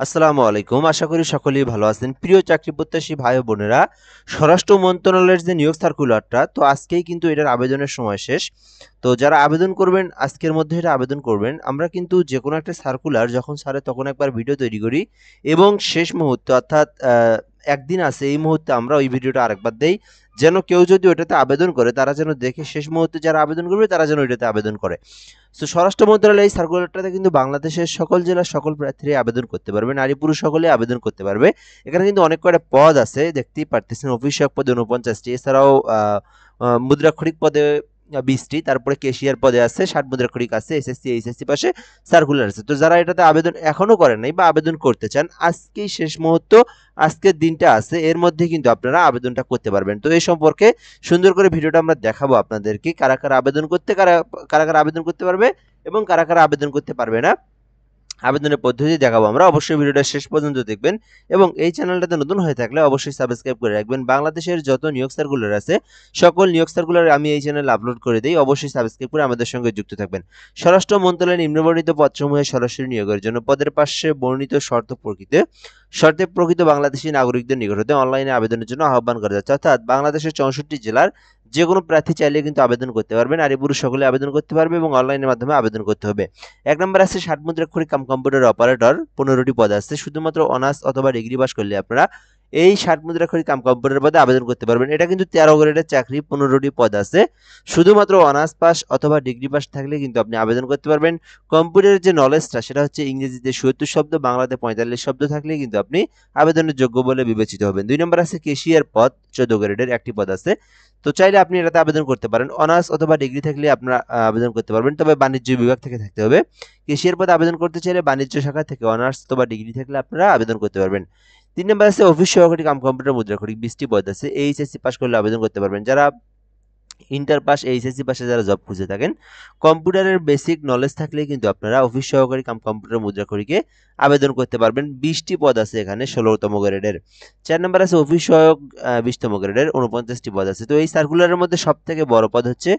আসসালামু আলাইকুম। আশা করি সকলেই ভালো আছেন। প্রিয় চাকরি প্রত্যাশী ভাই ও বোনেরা, স্বরাষ্ট্র মন্ত্রণালয়ের যে নিয়োগ সার্কুলারটা, তো আজকেই কিন্তু এটার আবেদনের সময় শেষ। তো যারা আবেদন করবেন আজকের মধ্যে এটা আবেদন করবেন। আমরা কিন্তু যেকোনো একটা সার্কুলার যখন ছাড়ে তখন একবার ভিডিও তৈরি করি এবং শেষ মুহূর্তে অর্থাৎ একদিন আছে এই মুহূর্তে আমরা ওই ভিডিওটা আরেকবার দেই। যেন কেউ যদি ওইটাতে আবেদন করে তারা যেন দেখে শেষ মুহূর্তে যারা আবেদন করবে তারা যেন ওইটাতে আবেদন করে। তো স্বরাষ্ট্র মন্ত্রণালয় এই সার্কুলারটাতে কিন্তু বাংলাদেশের সকল জেলার সকল প্রার্থীরাই আবেদন করতে পারবে, নারী পুরুষ সকলেই আবেদন করতে পারবে। এখানে কিন্তু অনেক কয়টা পদ আছে, দেখতেই পারতেছেন। অফিস সহায়ক পদে 49টি, এছাড়াও মুদ্রাক্ষরিক পদে 20টি, তারপরে কেশিয়ার পদে আছে 60 মুদ্রাক্ষরিক আছে, এসএসসি এইচএসসি পাশে সার্কুলার আছে। তো যারা এটাতে আবেদন এখনো করেন নাই বা আবেদন করতে চান, আজকেই শেষ মুহূর্ত, আজকের দিনটা আছে, এর মধ্যে কিন্তু আপনারা আবেদনটা করতে পারবেন। তো এই সম্পর্কে সুন্দর করে ভিডিওটা আমরা দেখাবো আপনাদেরকে, কারা কারা আবেদন করতে কারা কারা আবেদন করতে পারবে এবং কারা কারা আবেদন করতে পারবে না, আবেদনের পদ্ধতি দেখাবো আমরা। অবশ্যই ভিডিওটা শেষ পর্যন্ত দেখবেন এবং এই চ্যানেলটাতে নতুন হয়ে থাকলে অবশ্যই সাবস্ক্রাইব করে রাখবেন। বাংলাদেশের যত নিয়োগ সার্কুলার আছে সকল নিয়োগ সার্কুলার আমি এই চ্যানেলে আপলোড করে দিই, অবশ্যই সাবস্ক্রাইব করে আমাদের সঙ্গে যুক্ত থাকবেন। স্বরাষ্ট্র মন্ত্রণালয়ের নিম্নবর্ণিত পদসমূহে সরাসরি নিয়োগের জন্য পদের পাশে বর্ণিত শর্তে প্রকৃত বাংলাদেশী নাগরিকদের নিকট হতে অনলাইনে আবেদনের জন্য আহ্বান করা যাচ্ছে। অর্থাৎ বাংলাদেশের 64 জেলার যে কোনো প্রার্থী চাইলে কিন্তু আবেদন করতে পারবে, নারী পুরুষ সকলে আবেদন করতে পারবে এবং অনলাইনের মাধ্যমে আবেদন করতে হবে। 1 নম্বর আছে 60 মুদ্রাক্ষরিক কাম কম্পিউটার অপারেটর, 15টি পদ আছে। শুধুমাত্র অনার্স অথবা ডিগ্রি পাস করলে আপনারা এই 60 মুদ্রাক্ষরিক কাম কম্পিউটার পদে আবেদন করতে পারবেন। এটা কিন্তু 13 গ্রেডের চাকরি, 15টি পদ আছে। শুধুমাত্র অনার্স পাস অথবা ডিগ্রি পাস থাকলে কিন্তু আপনি আবেদন করতে পারবেন। কম্পিউটারের যে নলেজটা সেটা হচ্ছে ইংরেজিতে ৭০ শব্দ, বাংলাতে ৪৫ শব্দ থাকলে কিন্তু আপনি আবেদনের যোগ্য বলে বিবেচিত হবেন। 2 নম্বর আছে কেশিয়ার পদ, 14 গ্রেডের একটি পদ আছে। তো চাইলে আপনি এটাতে আবেদন করতে পারেন। অনার্স অথবা ডিগ্রি থাকলে আপনারা আবেদন করতে পারবেন, তবে বাণিজ্য বিভাগ থেকে থাকতে হবে। কেশিয়ার পদে আবেদন করতে চাইলে বাণিজ্য শাখা থেকে অনার্স অথবা ডিগ্রি থাকলে আপনারা আবেদন করতে পারবেন। 3 নম্বর আছে অফিস সহকারী কাম কম্পিউটার মুদ্রাক্ষরিক, 20টি পদ আছে। এইচএসসি পাস করলে আবেদন করতে পারবেন। যারা ইন্টার পাস এইচএসসি পাশে যারা জব খুঁজে থাকেন, কম্পিউটারের বেসিক নলেজ থাকলে কিন্তু আপনারা অফিস সহকারী কাম কম্পিউটার মুদ্রাক্ষরিকে আবেদন করতে পারবেন। 20টি পদ আছে এখানে 16তম গ্রেডের। 4 নম্বর আছে অফিস সহায়ক, 20তম গ্রেডের 49টি পদ আছে। তো এই সার্কুলারের মধ্যে সব থেকে বড় পদ হচ্ছে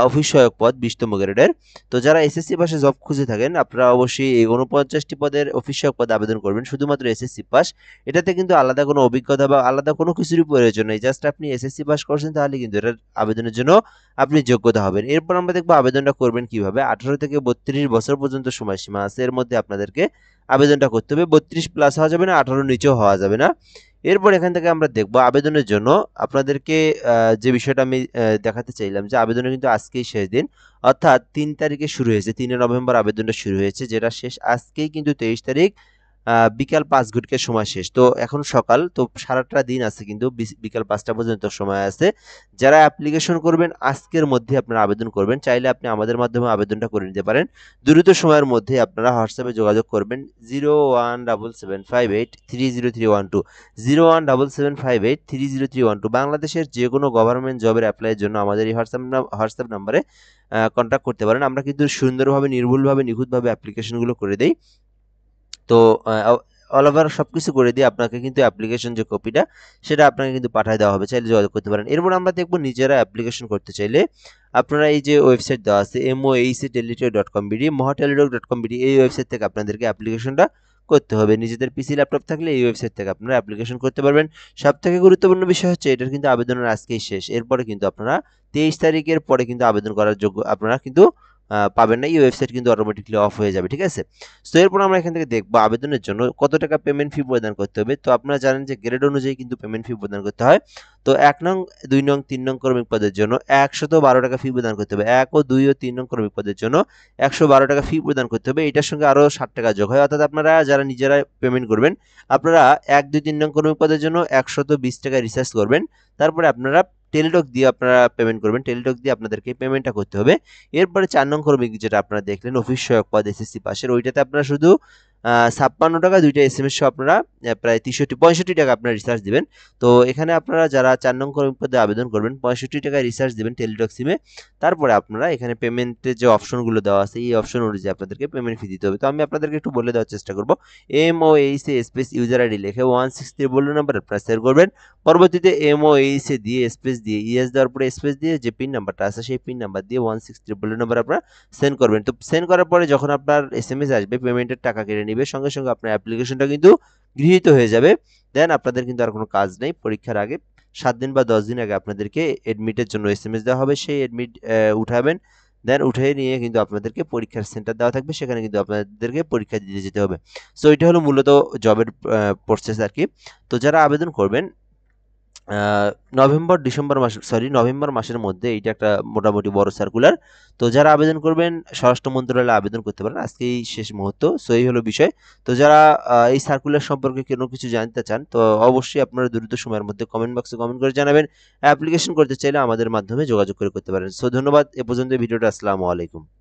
অফিস সহায়ক পদ, 20তম গ্রেডের। তো যারা এসএসসি পাশে জব খুঁজে থাকেন আপনারা অবশ্যই এই 49টি পদের অফিস সহায়ক পদে আবেদন করবেন, শুধুমাত্র এসএসসি পাস। এটাতে কিন্তু আলাদা কোনো অভিজ্ঞতা বা আলাদা কোনো কিছুরই প্রয়োজন নেই, জাস্ট আপনি এসএসসি পাস করছেন তাহলে কিন্তু এটার আবেদনের জন্য আপনি যোগ্যতা হবেন। এরপর আমরা দেখবো আবেদনটা করবেন কিভাবে। 18 থেকে 32 বছর পর্যন্ত সময়সীমা আছে, এর মধ্যে আপনাদেরকে আবেদনটা করতে হবে। 32 প্লাস হওয়া যাবে না, 18 নিচেও হওয়া যাবে না। এরপর এখান থেকে আমরা দেখব আবেদনের জন্য আপনাদেরকে যে বিষয়টা আমি দেখাতে চাইলাম যে আবেদনের কিন্তু আজকেই শেষ দিন, অর্থাৎ 3 তারিখে শুরু হয়েছে, 3 নভেম্বর আবেদনটা শুরু হয়েছে, যেটা শেষ আজকেই কিন্তু 23 তারিখ বিকাল 5 ঘটিকার সময় শেষ। তো এখন সকাল, তো সারাটা দিন আছে, কিন্তু বিকাল 5টা পর্যন্ত সময় আছে। যারা অ্যাপ্লিকেশন করবেন আজকের মধ্যে আপনারা আবেদন করবেন, চাইলে আপনি আমাদের মাধ্যমে আবেদনটা করে নিতে পারেন। দ্রুত সময়ের মধ্যে আপনারা হোয়াটসঅ্যাপে যোগাযোগ করবেন 017758300312, 017758300312। বাংলাদেশের যে কোনো গভর্নমেন্ট জবের অ্যাপ্লাইয়ের জন্য আমাদের এই হোয়াটসঅ্যাপ নাম্বারে কন্ট্যাক্ট করতে পারেন। আমরা কিন্তু সুন্দরভাবে, নির্ভুলভাবে, নিখুঁতভাবে অ্যাপ্লিকেশনগুলো করে দেই। তো অল ওভার সবকিছু করে দিয়ে আপনাকে কিন্তু অ্যাপ্লিকেশন যে কপিটা সেটা আপনাকে কিন্তু পাঠিয়ে দেওয়া হবে, চাইলে যোগাযোগ করতে পারেন। এরপর আমরা দেখব নিজেরা অ্যাপ্লিকেশন করতে চাইলে আপনারা এই যে ওয়েবসাইট দেওয়া আছে moacteletalk.com.bd, mohateletalk.com.bd, এই ওয়েবসাইট থেকে আপনাদেরকে অ্যাপ্লিকেশনটা করতে হবে। নিজেদের পিসি ল্যাপটপ থাকলে এই ওয়েবসাইট থেকে আপনারা অ্যাপ্লিকেশন করতে পারবেন। সবথেকে গুরুত্বপূর্ণ বিষয় হচ্ছে এটার কিন্তু আবেদনের আজকেই শেষ, এরপরে কিন্তু আপনারা 23 তারিখের পরে কিন্তু আবেদন করার যোগ্য আপনারা কিন্তু পাবেন না, এই ওয়েবসাইট কিন্তু অটোমেটিকলি অফ হয়ে যাবে, ঠিক আছে। সো এরপর আমরা এখান থেকে দেখবো আবেদনের জন্য কত টাকা পেমেন্ট ফি প্রদান করতে হবে। তো আপনারা জানেন যে গ্রেড অনুযায়ী কিন্তু পেমেন্ট ফি প্রদান করতে হয়। তো 1 নং, 2 নং, 3 নং কর্মী পদের জন্য 112 টাকা ফি প্রদান করতে হবে। 1 ও 2 ও 3 নং কর্মী পদের জন্য 112 টাকা ফি প্রদান করতে হবে। এটার সঙ্গে আরও 60 টাকা যোগ হয়, অর্থাৎ আপনারা যারা নিজেরা পেমেন্ট করবেন, আপনারা 1, 2, 3 নং কর্মী পদের জন্য 120 টাকা রিচার্জ করবেন। তারপরে আপনারা টেলিটক দিয়ে আপনারা পেমেন্ট করবেন, টেলিটক দিয়ে আপনাদেরকে পেমেন্টটা করতে হবে। এরপরে 4 নং কর্মী, যেটা আপনারা দেখলেন অফিস সহায়ক পদ এসএসসি পাশের, ওইটাতে আপনারা শুধু 56 টাকা, 2টা এসএমএস সহ আপনারা প্রায় 65 টাকা আপনারা রিচার্জ দিবেন। তো এখানে আপনারা যারা 4 নং কর্মী পদে আবেদন করবেন 65 টাকা রিচার্জ দিবেন টেলিটক সিমে। তারপরে আপনারা এখানে পেমেন্টের যে অপশনগুলো দেওয়া আছে এই অপশন অনুযায়ী আপনাদেরকে পেমেন্ট ফি দিতে হবে। তো আমি আপনাদেরকে একটু বলে দেওয়ার চেষ্টা করব। MOAC স্পেস ইউজার আইডি লিখে 163 নাম্বার আপনারা শেয়ার করবেন। পরবর্তীতে MOAC দিয়ে স্পেস দিয়ে ইএস দেওয়ার পরে স্পেস দিয়ে যে পিন নাম্বারটা আছে সেই পিন নাম্বার দিয়ে 163 নাম্বার আপনারা সেন্ড করবেন। তো সেন্ড করার পরে যখন আপনার এসএমএস আসবে পেমেন্টের টাকা কেটে নিবে, সঙ্গে সঙ্গে আপনার অ্যাপ্লিকেশনটা কিন্তু গৃহীত হয়ে যাবে। দেন আপনাদের কিন্তু আর কোনো কাজ নেই। পরীক্ষার আগে 7 দিন বা 10 দিন আগে আপনাদেরকে এডমিটের জন্য এসএমএস দেওয়া হবে, সেই এডমিট উঠাবেন। দেন উঠে নিয়ে কিন্তু আপনাদেরকে পরীক্ষার সেন্টার দেওয়া থাকবে, সেখানে কিন্তু আপনাদেরকে পরীক্ষা দিতে যেতে হবে। সো এটা হলো মূলত জবের প্রসেস আর কি। তো যারা আবেদন করবেন নভেম্বর মাসের মধ্যে, এইটা একটা মোটামুটি বড় সার্কুলার। তো যারা আবেদন করবেন স্বরাষ্ট্র মন্ত্রণালয়ে আবেদন করতে পারেন, আজকেই শেষ মুহূর্ত। সো এই হলো বিষয়। তো যারা এই সার্কুলার সম্পর্কে কোনো কিছু জানতে চান, তো অবশ্যই আপনারা দ্রুত সময়ের মধ্যে কমেন্ট বক্সে কমেন্ট করে জানাবেন। অ্যাপ্লিকেশন করতে চাইলে আমাদের মাধ্যমে যোগাযোগ করে করতে পারেন। সো ধন্যবাদ, এ পর্যন্ত ভিডিওটা। আসসালামু আলাইকুম।